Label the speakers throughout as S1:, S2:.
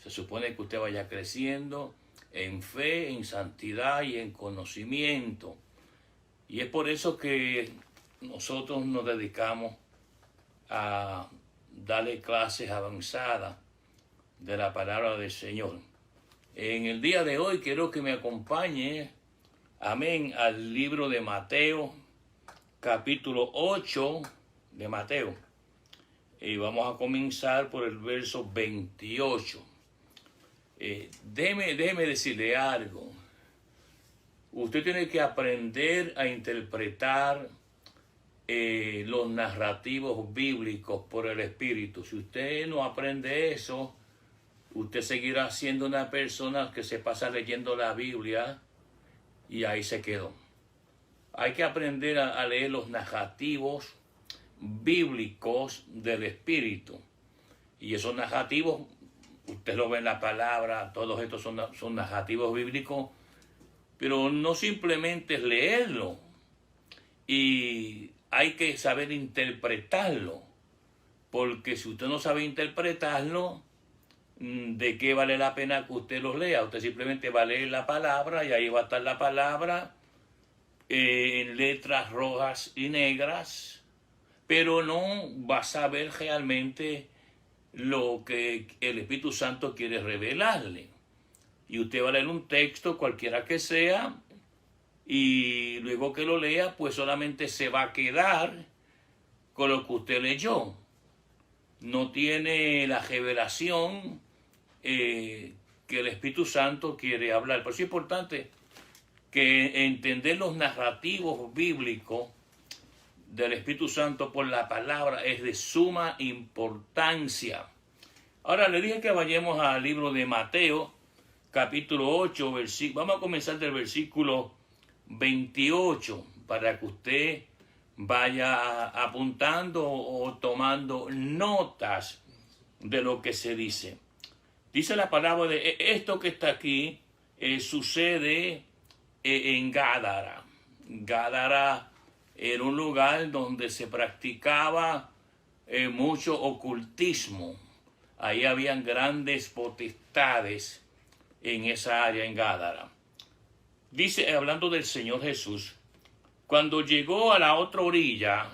S1: Se supone que usted vaya creciendo en fe, en santidad y en conocimiento. Y es por eso que nosotros nos dedicamos a darle clases avanzadas de la palabra del Señor. En el día de hoy quiero que me acompañe, amén, al libro de Mateo, capítulo 8 de Mateo. Y vamos a comenzar por el verso 28. Déjeme decirle algo. Usted tiene que aprender a interpretar los narrativos bíblicos por el Espíritu. Si usted no aprende eso, usted seguirá siendo una persona que se pasa leyendo la Biblia y ahí se quedó. Hay que aprender a leer los narrativos bíblicos del Espíritu. Y esos narrativos, usted lo ve en la palabra, todos estos son narrativos bíblicos, pero no simplemente es leerlo. Y hay que saber interpretarlo. Porque si usted no sabe interpretarlo, ¿de qué vale la pena que usted los lea? Usted simplemente va a leer la palabra y ahí va a estar la palabra en letras rojas y negras, pero no va a saber realmente lo que el Espíritu Santo quiere revelarle. Y usted va a leer un texto, cualquiera que sea, y luego que lo lea, pues solamente se va a quedar con lo que usted leyó. No tiene la revelación que el Espíritu Santo quiere hablar. Por eso es importante que entender los narrativos bíblicos del Espíritu Santo por la palabra es de suma importancia. Ahora le dije que vayamos al libro de Mateo, capítulo 8, vamos a comenzar del versículo 28, para que usted vaya apuntando o tomando notas de lo que se dice. Dice la palabra de esto que está aquí, sucede en Gádara. Gádara era un lugar donde se practicaba mucho ocultismo. Ahí habían grandes potestades en esa área, en Gádara. Dice, hablando del Señor Jesús, cuando llegó a la otra orilla,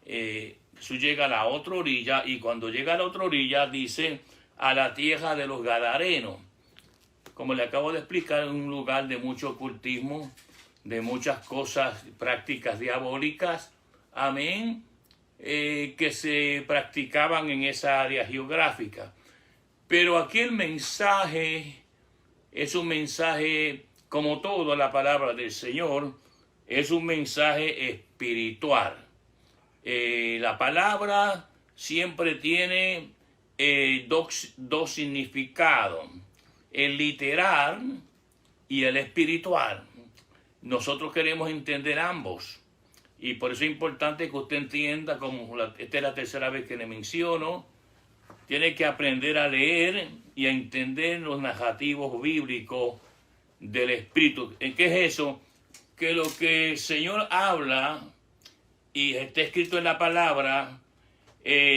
S1: Jesús llega a la otra orilla, y cuando llega a la otra orilla, dice, a la tierra de los Gadarenos. Como le acabo de explicar, un lugar de mucho ocultismo, de muchas cosas, prácticas diabólicas, amén, que se practicaban en esa área geográfica. Pero aquí el mensaje es un mensaje, como toda la palabra del Señor, es un mensaje espiritual. La palabra siempre tiene dos significados, el literal y el espiritual. Nosotros queremos entender ambos, y por eso es importante que usted entienda, como esta es la tercera vez que le menciono, tiene que aprender a leer y a entender los narrativos bíblicos del Espíritu. ¿Qué es eso? Que lo que el Señor habla y está escrito en la palabra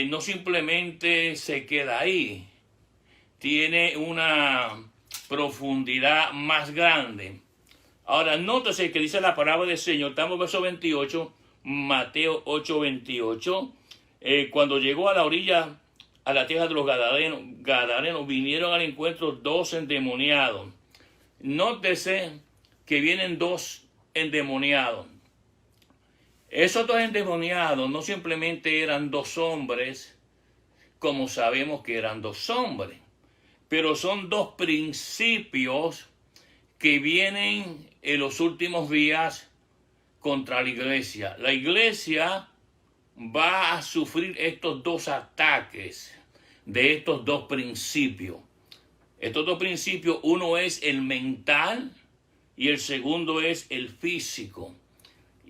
S1: no simplemente se queda ahí, tiene una profundidad más grande. Ahora, nótese que dice la palabra del Señor, estamos en verso 28, Mateo 8, 28, cuando llegó a la orilla, a la tierra de los Gadarenos, vinieron al encuentro dos endemoniados. Nótese que vienen dos endemoniados. Esos dos endemoniados no simplemente eran dos hombres, como sabemos que eran dos hombres, pero son dos principios que vienen en los últimos días contra la iglesia. La iglesia va a sufrir estos dos ataques de estos dos principios. Estos dos principios, uno es el mental y el segundo es el físico.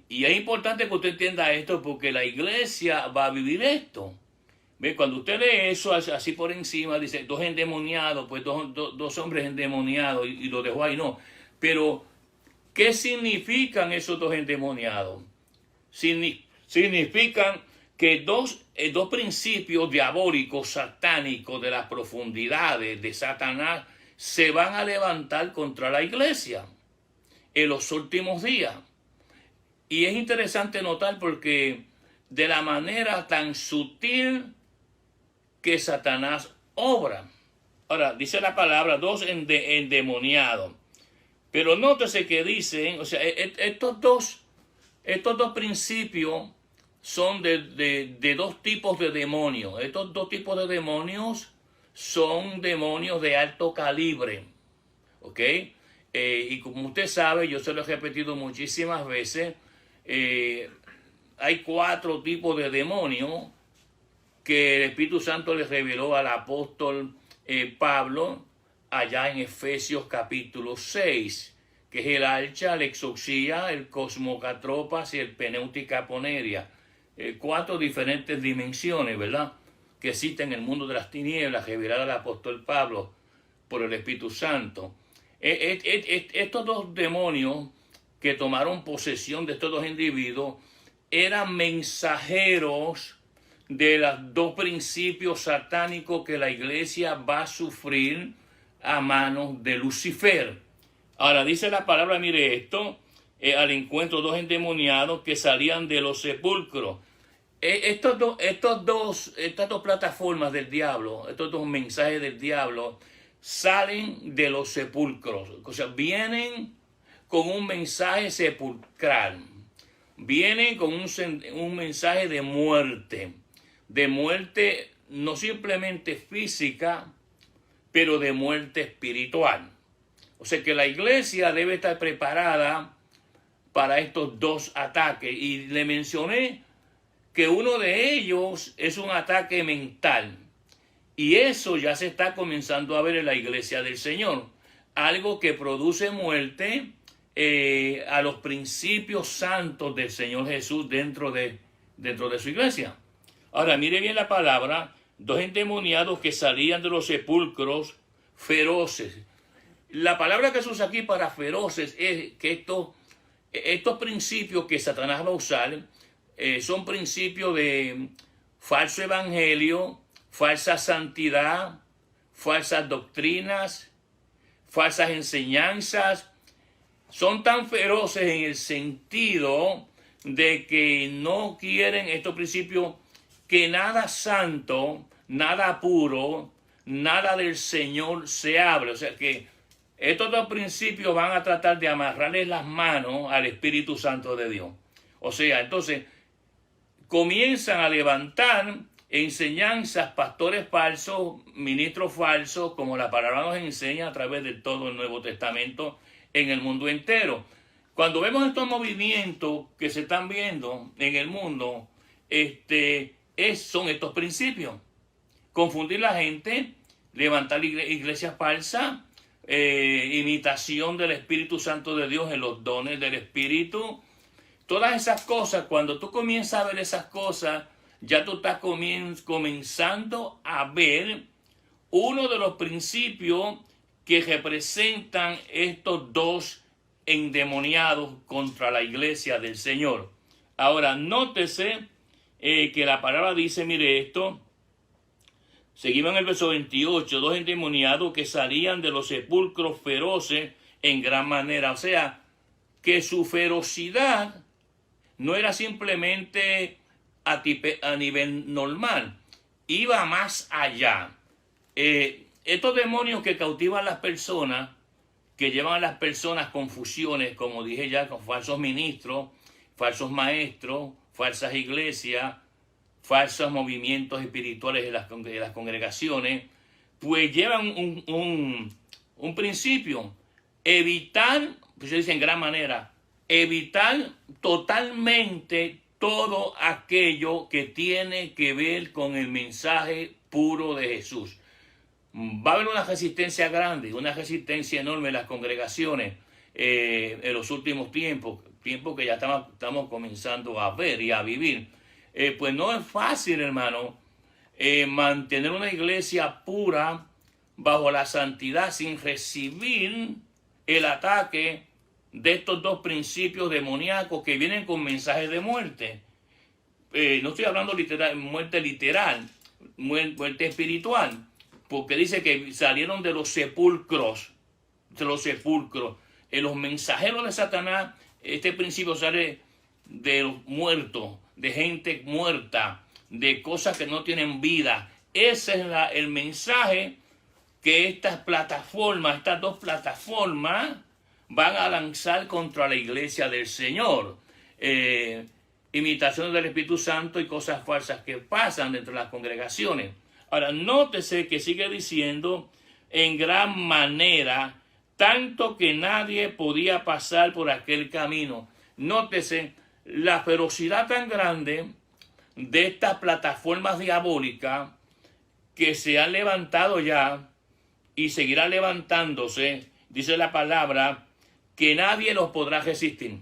S1: Y es importante que usted entienda esto, porque la iglesia va a vivir esto. ¿Ve? Cuando usted lee eso así por encima, dice dos endemoniados, pues dos hombres endemoniados, y lo dejó ahí, no. Pero, ¿qué significan esos dos endemoniados? Significan que dos principios diabólicos, satánicos de las profundidades de Satanás se van a levantar contra la iglesia en los últimos días. Y es interesante notar porque de la manera tan sutil que Satanás obra. Ahora, dice la palabra, dos endemoniados. Pero nótese que dicen, o sea, estos dos principios son de dos tipos de demonios. Estos dos tipos de demonios son demonios de alto calibre. ¿Ok? Y como usted sabe, yo se lo he repetido muchísimas veces, hay 4 tipos de demonios que el Espíritu Santo le reveló al apóstol Pablo allá en Efesios capítulo 6, que es el alcha, el exoxía, el cosmocatropas y el peneutica-poneria. 4 diferentes dimensiones, ¿verdad?, que existen en el mundo de las tinieblas, revelada al apóstol Pablo por el Espíritu Santo. Estos dos demonios que tomaron posesión de estos dos individuos eran mensajeros de los dos principios satánicos que la iglesia va a sufrir a manos de Lucifer. Ahora dice la palabra, mire esto, al encuentro 2 endemoniados que salían de los sepulcros. Estas dos plataformas del diablo, estos dos mensajes del diablo, salen de los sepulcros. O sea, vienen con un mensaje sepulcral. Vienen con un mensaje de muerte no simplemente física, pero de muerte espiritual. O sea que la iglesia debe estar preparada para estos dos ataques. Y le mencioné que uno de ellos es un ataque mental. Y eso ya se está comenzando a ver en la iglesia del Señor. Algo que produce muerte a los principios santos del Señor Jesús dentro de su iglesia. Ahora, mire bien la palabra, 2 endemoniados que salían de los sepulcros feroces. La palabra que se usa aquí para feroces es que estos principios que Satanás va a usar son principios de falso evangelio, falsa santidad, falsas doctrinas, falsas enseñanzas. Son tan feroces en el sentido de que no quieren estos principios que nada santo, nada puro, nada del Señor se hable. O sea que estos dos principios van a tratar de amarrarle las manos al Espíritu Santo de Dios. O sea, entonces comienzan a levantar enseñanzas, pastores falsos, ministros falsos, como la palabra nos enseña a través de todo el Nuevo Testamento en el mundo entero. Cuando vemos estos movimientos que se están viendo en el mundo, son estos principios. Confundir la gente, levantar iglesias falsas, imitación del Espíritu Santo de Dios en los dones del Espíritu. Todas esas cosas, cuando tú comienzas a ver esas cosas, ya tú estás comenzando a ver uno de los principios que representan estos dos endemoniados contra la iglesia del Señor. Ahora, nótese que la palabra dice, mire esto, seguimos en el verso 28, 2 endemoniados que salían de los sepulcros feroces en gran manera. O sea, que su ferocidad no era simplemente a nivel normal, iba más allá. Estos demonios que cautivan a las personas, que llevan a las personas confusiones, como dije ya, con falsos ministros, falsos maestros, falsas iglesias, falsos movimientos espirituales de las congregaciones, pues llevan un principio: evitar, pues se dice en gran manera, evitar totalmente todo aquello que tiene que ver con el mensaje puro de Jesús. Va a haber una resistencia grande, una resistencia enorme en las congregaciones en los últimos tiempos que ya estamos comenzando a ver y a vivir. Pues no es fácil, hermano, mantener una iglesia pura bajo la santidad sin recibir el ataque de estos dos principios demoníacos que vienen con mensajes de muerte. no estoy hablando literal, muerte literal, muerte espiritual, porque dice que salieron de los sepulcros, los mensajeros de Satanás. Este principio sale de los muertos, de gente muerta, de cosas que no tienen vida. Ese es el mensaje que estas dos plataformas, van a lanzar contra la iglesia del Señor. Imitaciones del Espíritu Santo y cosas falsas que pasan dentro de las congregaciones. Ahora, nótese que sigue diciendo en gran manera, tanto que nadie podía pasar por aquel camino. Nótese la ferocidad tan grande de estas plataformas diabólicas que se han levantado ya y seguirán levantándose. Dice la palabra que nadie los podrá resistir.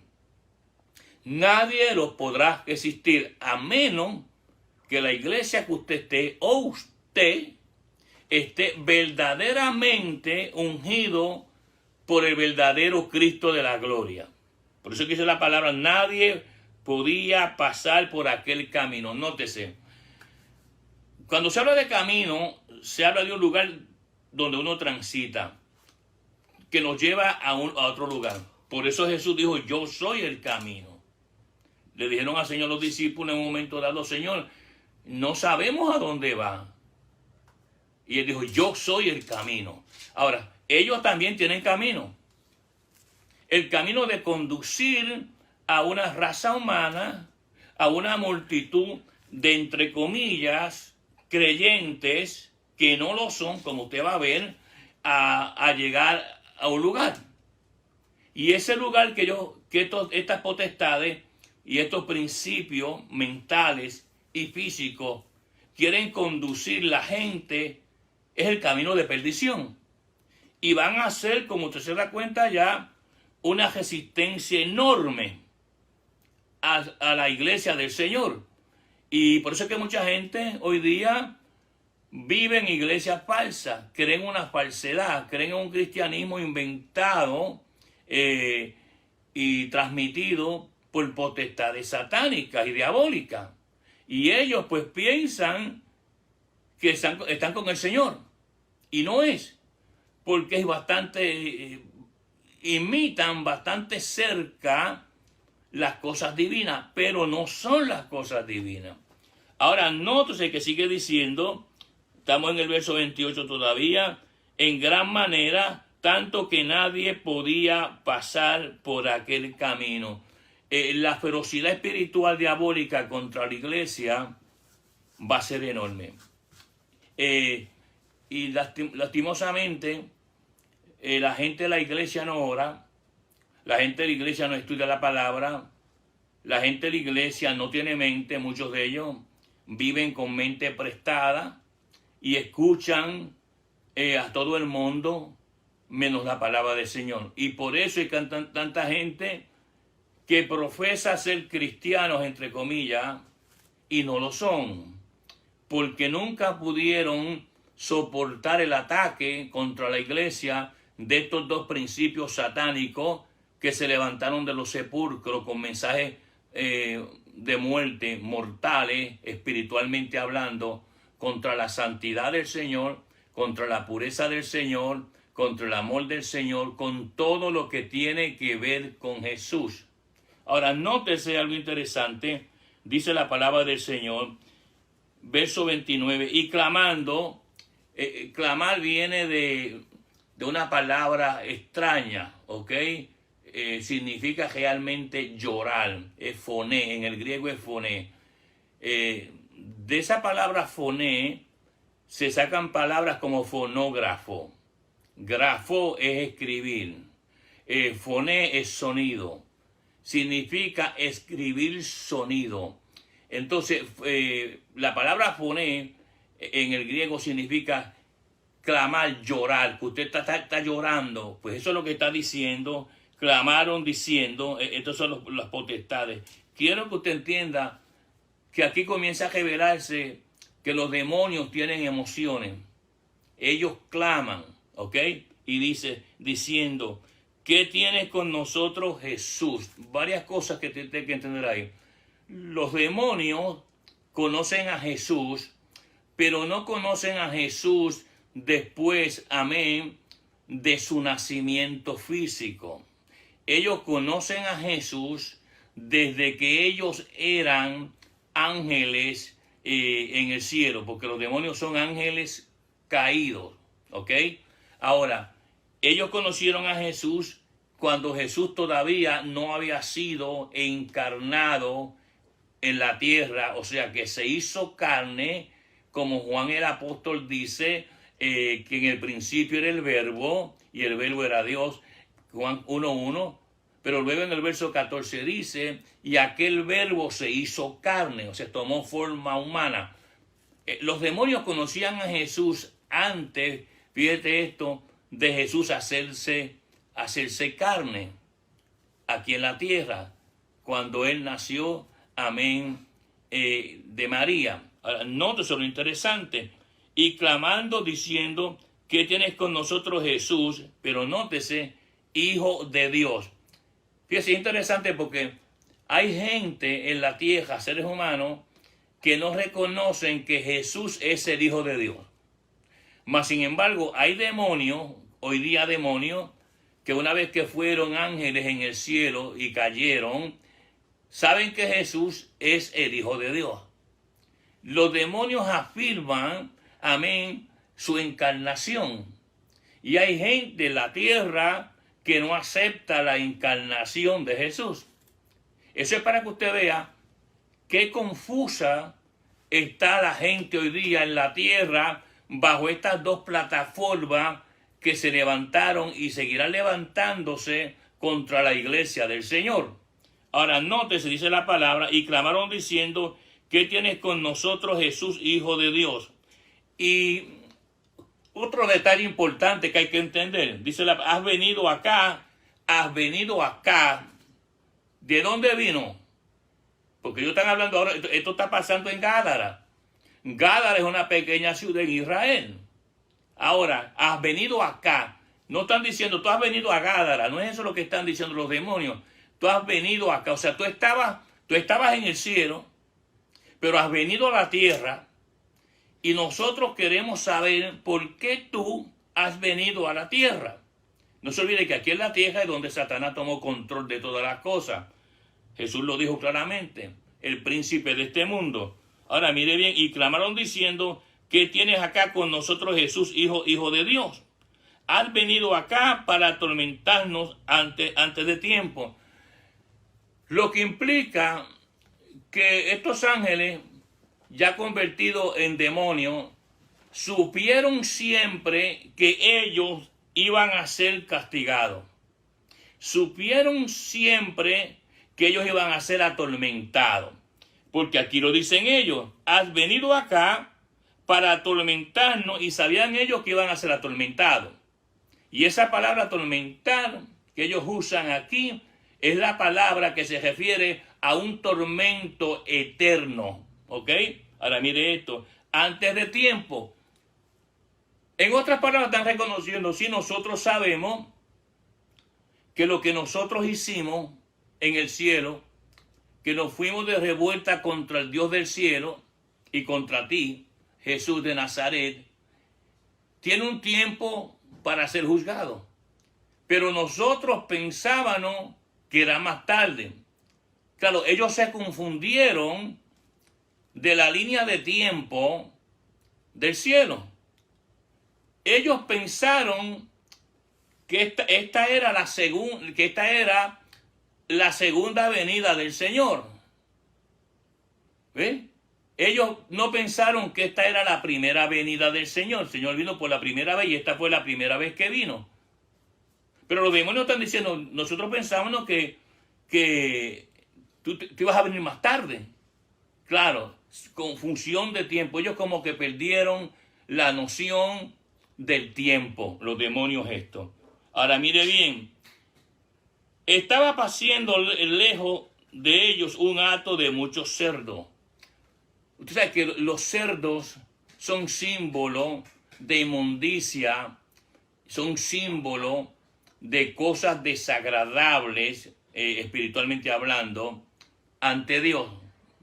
S1: Nadie los podrá resistir a menos que la iglesia que usted esté o usted esté verdaderamente ungido por el verdadero Cristo de la gloria. Por eso que dice la palabra, nadie podía pasar por aquel camino. Nótese, cuando se habla de camino, se habla de un lugar donde uno transita, que nos lleva a otro lugar. Por eso Jesús dijo, yo soy el camino. Le dijeron al Señor los discípulos en un momento dado, Señor, no sabemos a dónde va. Y él dijo, yo soy el camino. Ahora, ellos también tienen camino. El camino de conducir a una raza humana, a una multitud de, entre comillas, creyentes que no lo son, como usted va a ver, a llegar a un lugar. Y ese lugar que estas potestades y estos principios mentales y físicos quieren conducir la gente es el camino de perdición. Y van a hacer, como usted se da cuenta ya, una resistencia enorme a la iglesia del Señor. Y por eso es que mucha gente hoy día vive en iglesias falsas, creen una falsedad, creen en un cristianismo inventado y transmitido por potestades satánicas y diabólicas. Y ellos pues piensan que están con el Señor. Y no es, porque es bastante, imitan bastante cerca las cosas divinas, pero no son las cosas divinas. Ahora, nótese que sigue diciendo, estamos en el verso 28 todavía, en gran manera, tanto que nadie podía pasar por aquel camino. La ferocidad espiritual diabólica contra la iglesia va a ser enorme. Y lastimosamente, la gente de la iglesia no ora, la gente de la iglesia no estudia la palabra, la gente de la iglesia no tiene mente, muchos de ellos viven con mente prestada y escuchan a todo el mundo menos la palabra del Señor. Y por eso hay tanta gente que profesa ser cristianos, entre comillas, y no lo son, porque nunca pudieron soportar el ataque contra la iglesia de estos dos principios satánicos que se levantaron de los sepulcros con mensajes de muerte mortales, espiritualmente hablando, contra la santidad del Señor, contra la pureza del Señor, contra el amor del Señor, con todo lo que tiene que ver con Jesús. Ahora, nótese algo interesante, dice la palabra del Señor, verso 29, y clamando, clamar viene de una palabra extraña, ¿ok? Significa realmente llorar, es foné, en el griego es foné. De esa palabra foné se sacan palabras como fonógrafo, grafo es escribir, foné es sonido, significa escribir sonido. Entonces, la palabra foné en el griego significa clamar, llorar, que usted está llorando. Pues eso es lo que está diciendo. Clamaron diciendo, estos son las potestades. Quiero que usted entienda que aquí comienza a revelarse que los demonios tienen emociones. Ellos claman, ¿ok? Y diciendo, ¿qué tienes con nosotros, Jesús? Varias cosas que tiene que entender ahí. los demonios conocen a Jesús, pero no conocen a Jesús después, amén, de su nacimiento físico. Ellos conocen a Jesús desde que ellos eran ángeles en el cielo, porque los demonios son ángeles caídos, ¿ok? Ahora, ellos conocieron a Jesús cuando Jesús todavía no había sido encarnado en la tierra, o sea que se hizo carne, como Juan el apóstol dice, que en el principio era el verbo, y el verbo era Dios, Juan 1:1, pero luego en el verso 14 dice, y aquel verbo se hizo carne, o sea, tomó forma humana. Los demonios conocían a Jesús antes, fíjate esto, de Jesús hacerse carne aquí en la tierra, cuando él nació, amén, de María. Ahora, nótese lo interesante, y clamando diciendo, ¿qué tienes con nosotros, Jesús? Pero nótese, Hijo de Dios. Fíjese, es interesante porque hay gente en la tierra, seres humanos, que no reconocen que Jesús es el Hijo de Dios. Mas, sin embargo, hay demonios, hoy día demonios, que una vez que fueron ángeles en el cielo y cayeron, saben que Jesús es el Hijo de Dios. Los demonios afirman, amén, su encarnación. Y hay gente en la tierra que no acepta la encarnación de Jesús. Eso es para que usted vea qué confusa está la gente hoy día en la tierra bajo estas dos plataformas que se levantaron y seguirán levantándose contra la iglesia del Señor. Ahora nótese, dice la palabra, y clamaron diciendo, ¿qué tienes con nosotros, Jesús, Hijo de Dios? Y otro detalle importante que hay que entender, dice, has venido acá. ¿De dónde vino? Porque ellos están hablando ahora, esto está pasando en Gádara. Gádara es una pequeña ciudad en Israel. Ahora, has venido acá. No están diciendo, tú has venido a Gádara. No es eso lo que están diciendo los demonios. Tú has venido acá. O sea, tú estabas en el cielo, pero has venido a la tierra. Y nosotros queremos saber por qué tú has venido a la tierra. No se olvide que aquí en la tierra es donde Satanás tomó control de todas las cosas. Jesús lo dijo claramente, el príncipe de este mundo. Ahora mire bien, y clamaron diciendo, ¿qué tienes acá con nosotros, Jesús, Hijo de Dios? Has venido acá para atormentarnos antes de tiempo. Lo que implica que estos ángeles, ya convertidos en demonios, supieron siempre que ellos iban a ser castigados. Supieron siempre que ellos iban a ser atormentados. Porque aquí lo dicen ellos, has venido acá para atormentarnos, y sabían ellos que iban a ser atormentados. Y esa palabra atormentar que ellos usan aquí es la palabra que se refiere a un tormento eterno. ¿Ok? Ahora mire esto, antes de tiempo. En otras palabras están reconociendo, si nosotros sabemos que lo que nosotros hicimos en el cielo, que nos fuimos de revuelta contra el Dios del cielo y contra ti, Jesús de Nazaret, tiene un tiempo para ser juzgado. Pero nosotros pensábamos que era más tarde. Claro, ellos se confundieron de la línea de tiempo del cielo. Ellos pensaron que esta era la segunda venida del Señor. ¿Ve? Ellos no pensaron que esta era la primera venida del Señor. El Señor vino por la primera vez y esta fue la primera vez que vino. Pero los demonios están diciendo, nosotros pensábamos que tú ibas a venir más tarde. Claro, confusión de tiempo. Ellos como que perdieron la noción del tiempo, los demonios esto. Ahora mire bien, estaba pasando lejos de ellos un hato de muchos cerdos. Usted sabe que los cerdos son símbolo de inmundicia, son símbolo de cosas desagradables, espiritualmente hablando, ante Dios.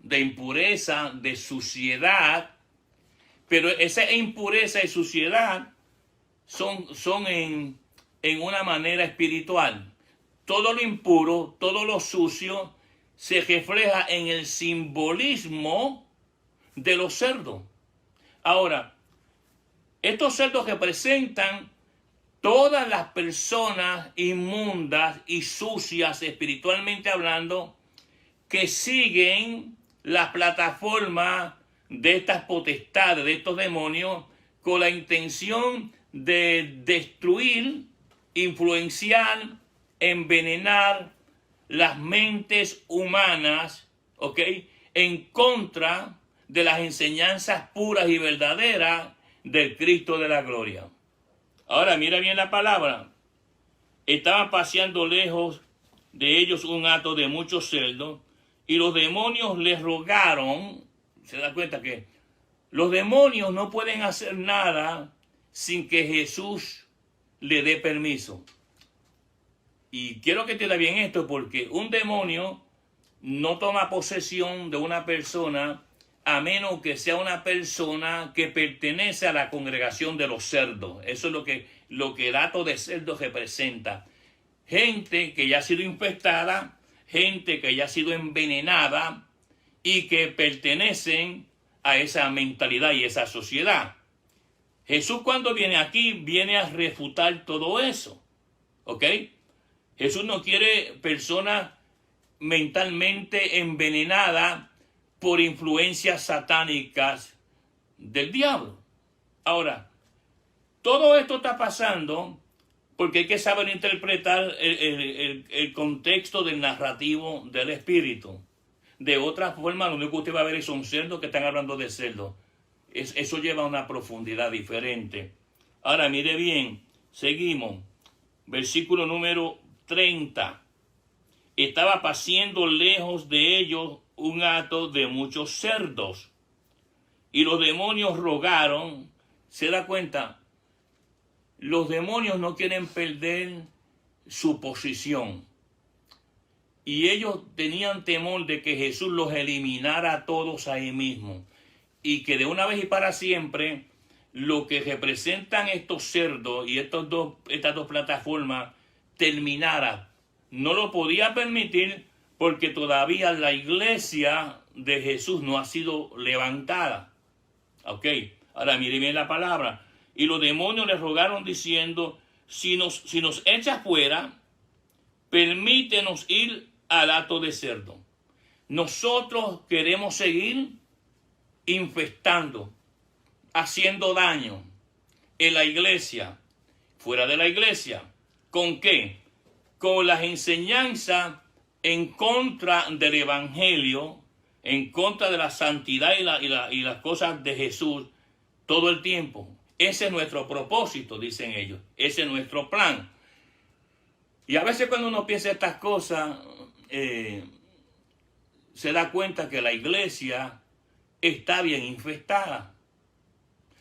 S1: de impureza, de suciedad, pero esa impureza y suciedad son en una manera espiritual. Todo lo impuro, todo lo sucio se refleja en el simbolismo de los cerdos. Ahora, estos cerdos representan todas las personas inmundas y sucias espiritualmente hablando que siguen la plataforma de estas potestades, de estos demonios, con la intención de destruir, influenciar, envenenar las mentes humanas, ¿ok?, en contra de las enseñanzas puras y verdaderas del Cristo de la gloria. Ahora mira bien la palabra. Estaban paseando lejos de ellos un hato de muchos cerdos, y los demonios les rogaron. Se da cuenta que los demonios no pueden hacer nada sin que Jesús le dé permiso. Y quiero que te da bien esto, porque un demonio no toma posesión de una persona a menos que sea una persona que pertenece a la congregación de los cerdos. Eso es lo que el hato de cerdos representa. Gente que ya ha sido infectada, gente que ya ha sido envenenada y que pertenecen a esa mentalidad y esa sociedad. Jesús, cuando viene aquí, viene a refutar todo eso. ¿Ok? Jesús no quiere personas mentalmente envenenadas por influencias satánicas del diablo. Ahora, todo esto está pasando porque hay que saber interpretar el contexto del narrativo del espíritu. De otra forma, lo único que usted va a ver son cerdos que están hablando de cerdos. Eso lleva a una profundidad diferente. Ahora, mire bien, seguimos. Versículo número 30. Estaba paciendo lejos de ellos un hato de muchos cerdos, y los demonios rogaron. ¿Se da cuenta? Los demonios no quieren perder su posición, y ellos tenían temor de que Jesús los eliminara a todos ahí mismo, y que de una vez y para siempre lo que representan estos cerdos y estas dos plataformas terminara. No lo podía permitir porque todavía la iglesia de Jesús no ha sido levantada. Ok, ahora mire bien la palabra. Y los demonios le rogaron diciendo: si nos echas fuera, permítenos ir al hato de cerdo. Nosotros queremos seguir infectando, haciendo daño en la iglesia, fuera de la iglesia. ¿Con qué? Con las enseñanzas en contra del evangelio, en contra de la santidad y las cosas de Jesús todo el tiempo. Ese es nuestro propósito, dicen ellos. Ese es nuestro plan. Y a veces cuando uno piensa estas cosas, se da cuenta que la iglesia está bien infestada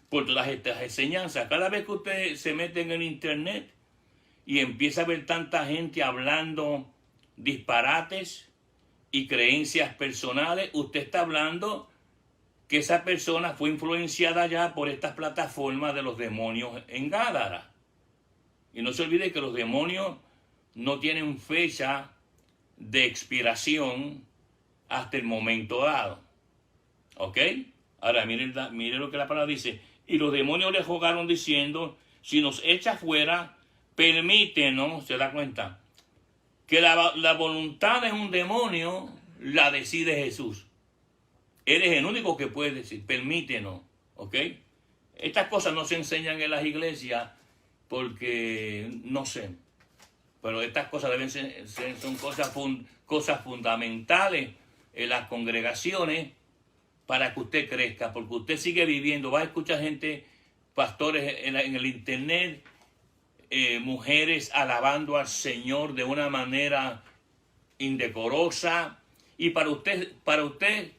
S1: por todas estas enseñanzas. Cada vez que usted se mete en el internet y empieza a ver tanta gente hablando disparates y creencias personales, usted está hablando que esa persona fue influenciada ya por estas plataformas de los demonios en Gádara. Y no se olvide que los demonios no tienen fecha de expiración hasta el momento dado. ¿Ok? Ahora mire lo que la palabra dice. Y los demonios le rogaron diciendo: si nos echas fuera, permítenos. ¿Se da cuenta? Que la voluntad de un demonio la decide Jesús. Él es el único que puede decir: permítenos. ¿Ok? Estas cosas no se enseñan en las iglesias porque no sé. Pero estas cosas deben son cosas fundamentales en las congregaciones para que usted crezca, porque usted sigue viviendo. Va a escuchar gente, pastores en el internet, mujeres alabando al Señor de una manera indecorosa, y para usted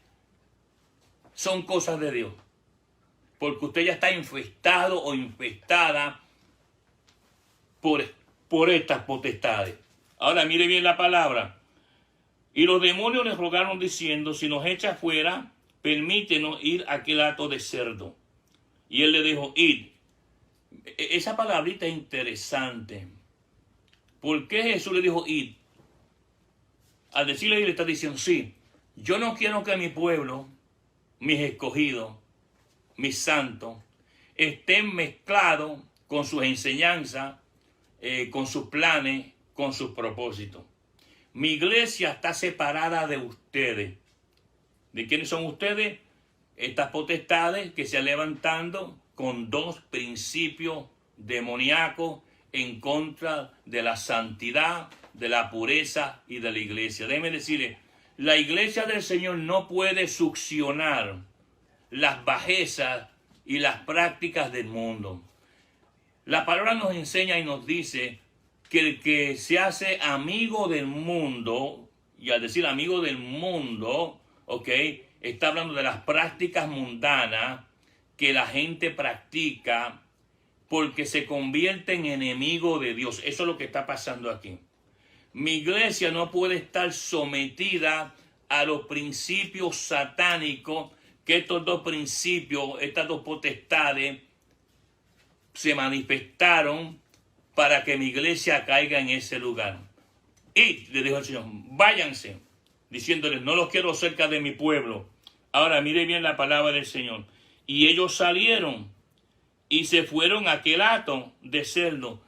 S1: son cosas de Dios, porque usted ya está infestado o infestada por estas potestades. Ahora mire bien la palabra. Y los demonios les rogaron diciendo, si nos echa fuera, permítenos ir a aquel hato de cerdo. Y él le dijo, id. Esa palabrita es interesante. ¿Por qué Jesús le dijo id? Al decirle ir, le está diciendo, sí, yo no quiero que mi pueblo, mis escogidos, mis santos, estén mezclados con sus enseñanzas, con sus planes, con sus propósitos. Mi iglesia está separada de ustedes. ¿De quiénes son ustedes? Estas potestades que se han levantando con dos principios demoníacos en contra de la santidad, de la pureza y de la iglesia. Déjenme decirles, la iglesia del Señor no puede succionar las bajezas y las prácticas del mundo. La palabra nos enseña y nos dice que el que se hace amigo del mundo, y al decir amigo del mundo, ok, está hablando de las prácticas mundanas que la gente practica porque se convierte en enemigo de Dios. Eso es lo que está pasando aquí. Mi iglesia no puede estar sometida a los principios satánicos que estos dos principios, estas dos potestades se manifestaron para que mi iglesia caiga en ese lugar. Y le dijo el Señor, váyanse, diciéndoles, no los quiero cerca de mi pueblo. Ahora mire bien la palabra del Señor. Y ellos salieron y se fueron a aquel hato de cerdo.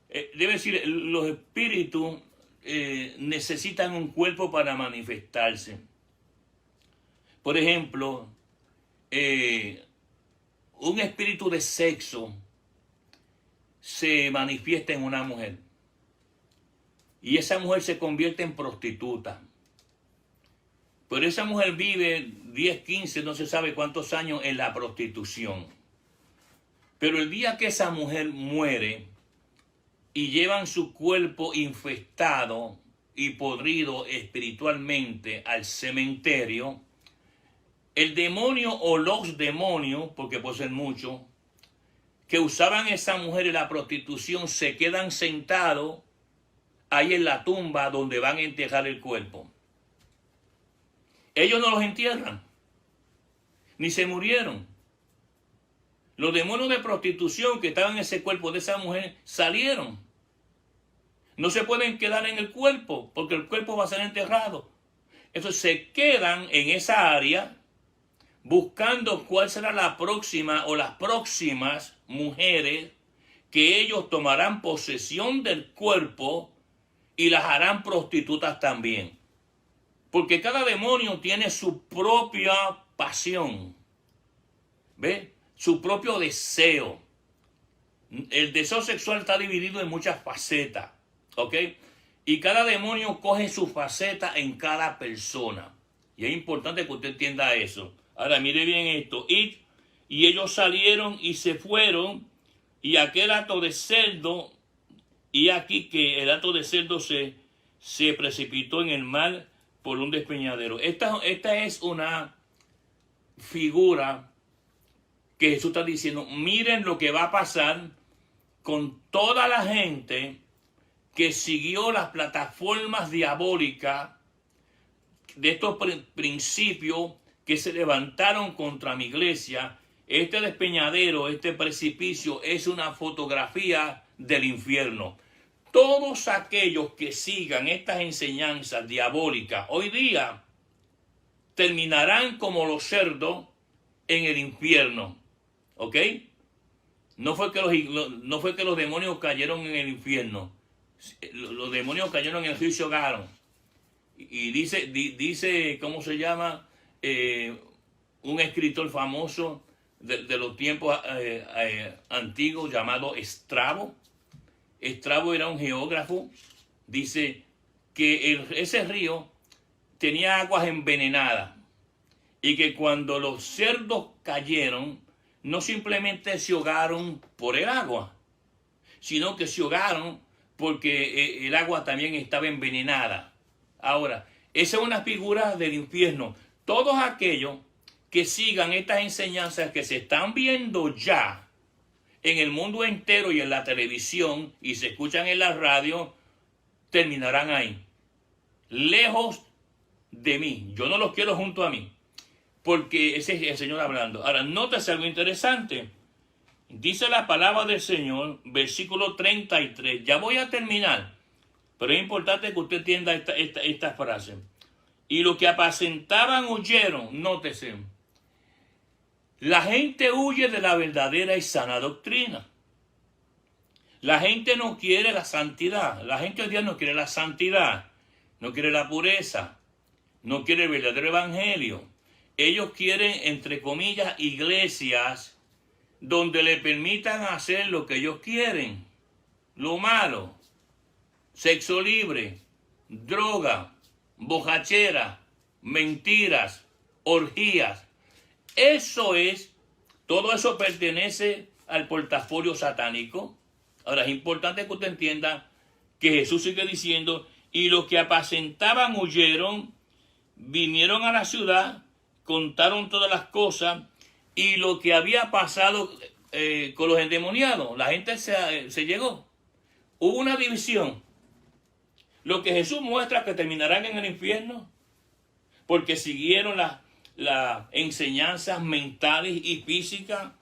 S1: Debe decir, los espíritus necesitan un cuerpo para manifestarse. Por ejemplo, un espíritu de sexo se manifiesta en una mujer y esa mujer se convierte en prostituta. Pero esa mujer vive 10, 15, no se sabe cuántos años en la prostitución. Pero el día que esa mujer muere y llevan su cuerpo infestado y podrido espiritualmente al cementerio, el demonio o los demonios, porque puede ser muchos, que usaban esa mujer en la prostitución, se quedan sentados ahí en la tumba donde van a enterrar el cuerpo. Ellos no los entierran, ni se murieron. Los demonios de prostitución que estaban en ese cuerpo de esa mujer salieron. No se pueden quedar en el cuerpo porque el cuerpo va a ser enterrado. Entonces se quedan en esa área buscando cuál será la próxima o las próximas mujeres que ellos tomarán posesión del cuerpo y las harán prostitutas también. Porque cada demonio tiene su propia pasión. ¿Ve? Su propio deseo. El deseo sexual está dividido en muchas facetas. ¿Ok? Y cada demonio coge su faceta en cada persona. Y es importante que usted entienda eso. Ahora mire bien esto. Y ellos salieron y se fueron. Y aquel hato de cerdo. Y aquí que el hato de cerdo se precipitó en el mar por un despeñadero. Esta es una figura que Jesús está diciendo, miren lo que va a pasar con toda la gente que siguió las plataformas diabólicas de estos principios que se levantaron contra mi iglesia. Este despeñadero, este precipicio es una fotografía del infierno. Todos aquellos que sigan estas enseñanzas diabólicas hoy día terminarán como los cerdos en el infierno. ¿Ok? No fue que los demonios cayeron en el infierno. Los demonios cayeron en el juicio Garo. Y dice ¿cómo se llama? Un escritor famoso de los tiempos antiguos llamado Estrabo. Estrabo era un geógrafo. Dice que ese río tenía aguas envenenadas y que cuando los cerdos cayeron, no simplemente se ahogaron por el agua, sino que se ahogaron porque el agua también estaba envenenada. Ahora, esa es una figura del infierno. Todos aquellos que sigan estas enseñanzas que se están viendo ya en el mundo entero y en la televisión y se escuchan en la radio, terminarán ahí, lejos de mí. Yo no los quiero junto a mí. Porque ese es el Señor hablando. Ahora, nótese algo interesante. Dice la palabra del Señor, versículo 33. Ya voy a terminar. Pero es importante que usted entienda esta frase. Y los que apacentaban huyeron. Nótese. La gente huye de la verdadera y sana doctrina. La gente no quiere la santidad. La gente hoy día no quiere la santidad. No quiere la pureza. No quiere el verdadero evangelio. Ellos quieren, entre comillas, iglesias donde le permitan hacer lo que ellos quieren. Lo malo. Sexo libre. Droga. Bojachera. Mentiras. Orgías. Todo eso pertenece al portafolio satánico. Ahora es importante que usted entienda que Jesús sigue diciendo, y los que apacentaban huyeron, vinieron a la ciudad, contaron todas las cosas, y lo que había pasado con los endemoniados, la gente se llegó. Hubo una división. Lo que Jesús muestra que terminarán en el infierno, porque siguieron las enseñanzas mentales y físicas,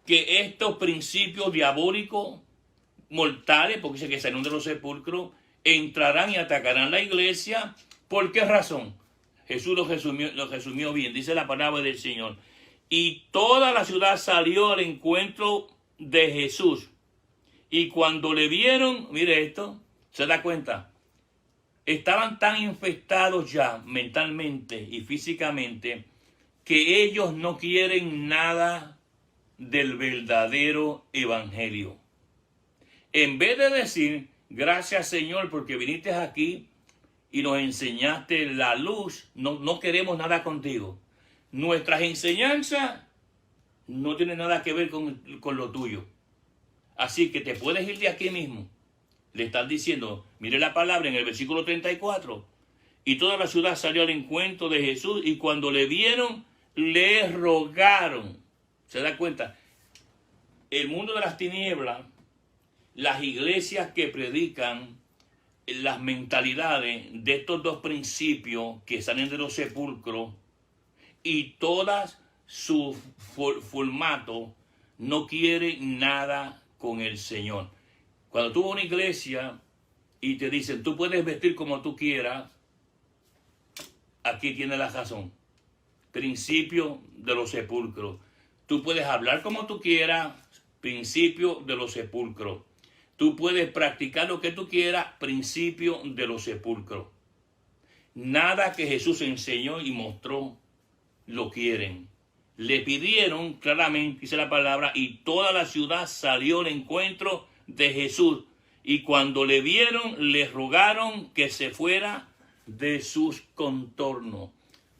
S1: que estos principios diabólicos mortales, porque dice que salieron de los sepulcros, entrarán y atacarán la iglesia. ¿Por qué razón? Jesús lo resumió bien, dice la palabra del Señor. Y toda la ciudad salió al encuentro de Jesús. Y cuando le vieron, mire esto, se da cuenta, estaban tan infectados ya mentalmente y físicamente que ellos no quieren nada del verdadero evangelio. En vez de decir, gracias Señor porque viniste aquí y nos enseñaste la luz, no queremos nada contigo. Nuestras enseñanzas no tienen nada que ver con lo tuyo. Así que te puedes ir de aquí mismo. Le están diciendo, mire la palabra en el versículo 34. Y toda la ciudad salió al encuentro de Jesús y cuando le vieron, le rogaron. ¿Se da cuenta? El mundo de las tinieblas, las iglesias que predican las mentalidades de estos dos principios que salen de los sepulcros y todas sus formatos no quieren nada con el Señor. Cuando tú vas a una iglesia y te dicen, tú puedes vestir como tú quieras, aquí tienes la razón. Principio de los sepulcros. Tú puedes hablar como tú quieras, principio de los sepulcros. Tú puedes practicar lo que tú quieras, principio de los sepulcros. Nada que Jesús enseñó y mostró lo quieren. Le pidieron claramente, dice la palabra, y toda la ciudad salió al encuentro de Jesús. Y cuando le vieron, le rogaron que se fuera de sus contornos.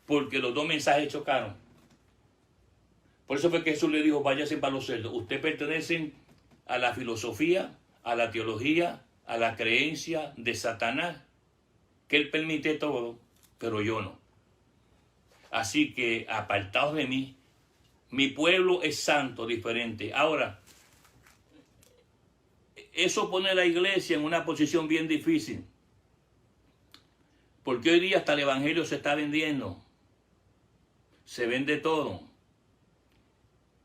S1: Porque los dos mensajes chocaron. Por eso fue que Jesús le dijo, váyase para los cerdos. Ustedes pertenecen a la filosofía, a la teología, a la creencia de Satanás, que él permite todo, pero yo no. Así que apartados de mí, mi pueblo es santo, diferente. Ahora, eso pone a la iglesia en una posición bien difícil, porque hoy día hasta el evangelio se está vendiendo, se vende todo,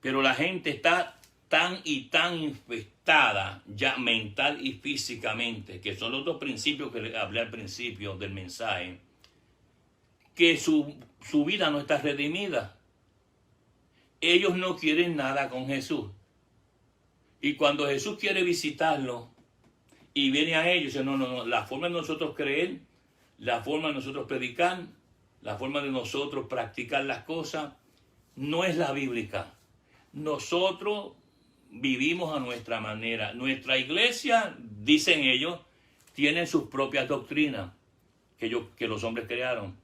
S1: pero la gente está tan infestada ya mental y físicamente, que son los dos principios que le hablé al principio del mensaje, que su vida no está redimida. Ellos no quieren nada con Jesús. Y cuando Jesús quiere visitarlos y viene a ellos, dice, no, la forma de nosotros creer, la forma de nosotros predicar, la forma de nosotros practicar las cosas, no es la bíblica. Nosotros vivimos a nuestra manera. Nuestra iglesia, dicen ellos, tiene sus propias doctrinas que los hombres crearon,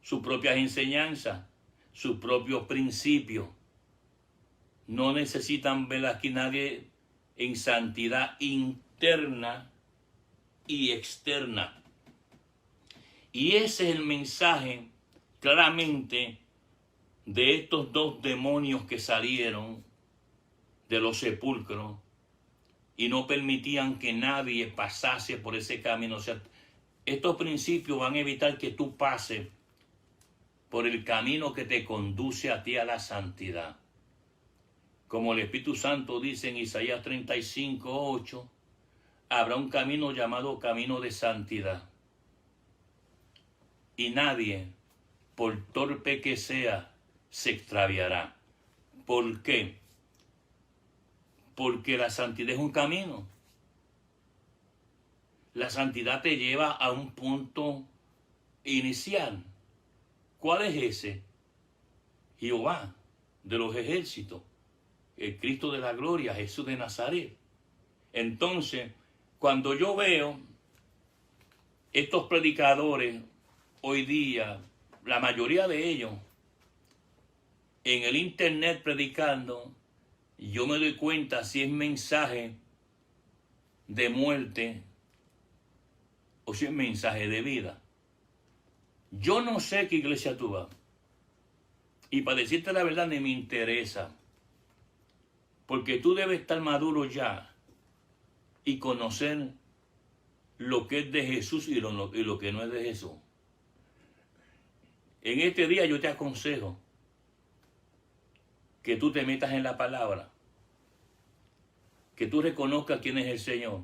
S1: sus propias enseñanzas, sus propios principios. No necesitan ver aquí nadie en santidad interna y externa. Y ese es el mensaje claramente de estos dos demonios que salieron de los sepulcros y no permitían que nadie pasase por ese camino. O sea, estos principios van a evitar que tú pases por el camino que te conduce a ti a la santidad. Como el Espíritu Santo dice en Isaías 35:8, habrá un camino llamado camino de santidad. Y nadie, por torpe que sea, se extraviará. ¿Por qué? Porque la santidad es un camino. La santidad te lleva a un punto inicial. ¿Cuál es ese? Jehová de los ejércitos, el Cristo de la gloria, Jesús de Nazaret. Entonces, cuando yo veo estos predicadores hoy día, la mayoría de ellos, en el internet predicando, yo me doy cuenta si es mensaje de muerte o si es mensaje de vida. Yo no sé qué iglesia tú vas. Y para decirte la verdad, ni me interesa. Porque tú debes estar maduro ya y conocer lo que es de Jesús y lo que no es de Jesús. En este día yo te aconsejo que tú te metas en la palabra, que tú reconozcas quién es el Señor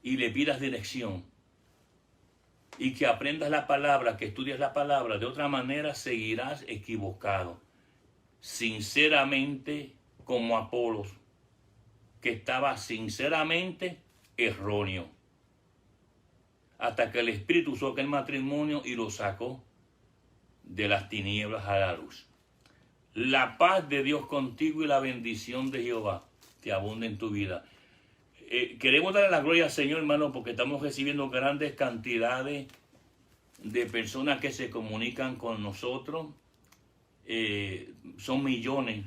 S1: y le pidas dirección y que aprendas la palabra, que estudies la palabra. De otra manera seguirás equivocado. Sinceramente, como Apolos, que estaba sinceramente erróneo, hasta que el Espíritu usó aquel matrimonio y lo sacó de las tinieblas a la luz. La paz de Dios contigo y la bendición de Jehová te abunde en tu vida. Queremos darle la gloria al Señor, hermano, porque estamos recibiendo grandes cantidades de personas que se comunican con nosotros. Son millones,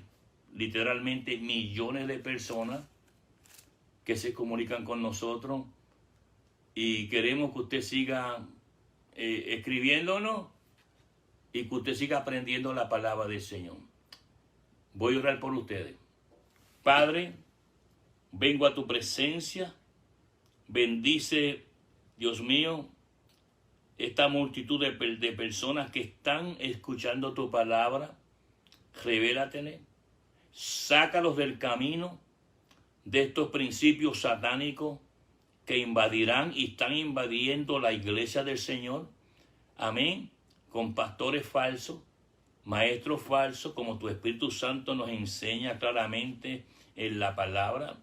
S1: literalmente millones de personas que se comunican con nosotros, y queremos que usted siga escribiéndonos y que usted siga aprendiendo la palabra del Señor. Voy a orar por ustedes. Padre, vengo a tu presencia. Bendice, Dios mío, esta multitud de personas que están escuchando tu palabra. Revélatele. Sácalos del camino de estos principios satánicos que invadirán y están invadiendo la iglesia del Señor. Amén. Con pastores falsos, maestros falsos, como tu Espíritu Santo nos enseña claramente en la palabra.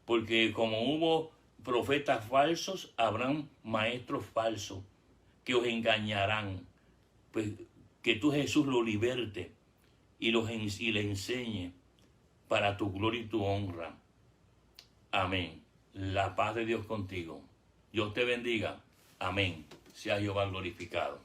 S1: Porque como hubo profetas falsos, habrán maestros falsos que os engañarán. Pues que tú, Jesús, lo liberte y le enseñe para tu gloria y tu honra. Amén. La paz de Dios contigo. Dios te bendiga. Amén. Sea Jehová glorificado.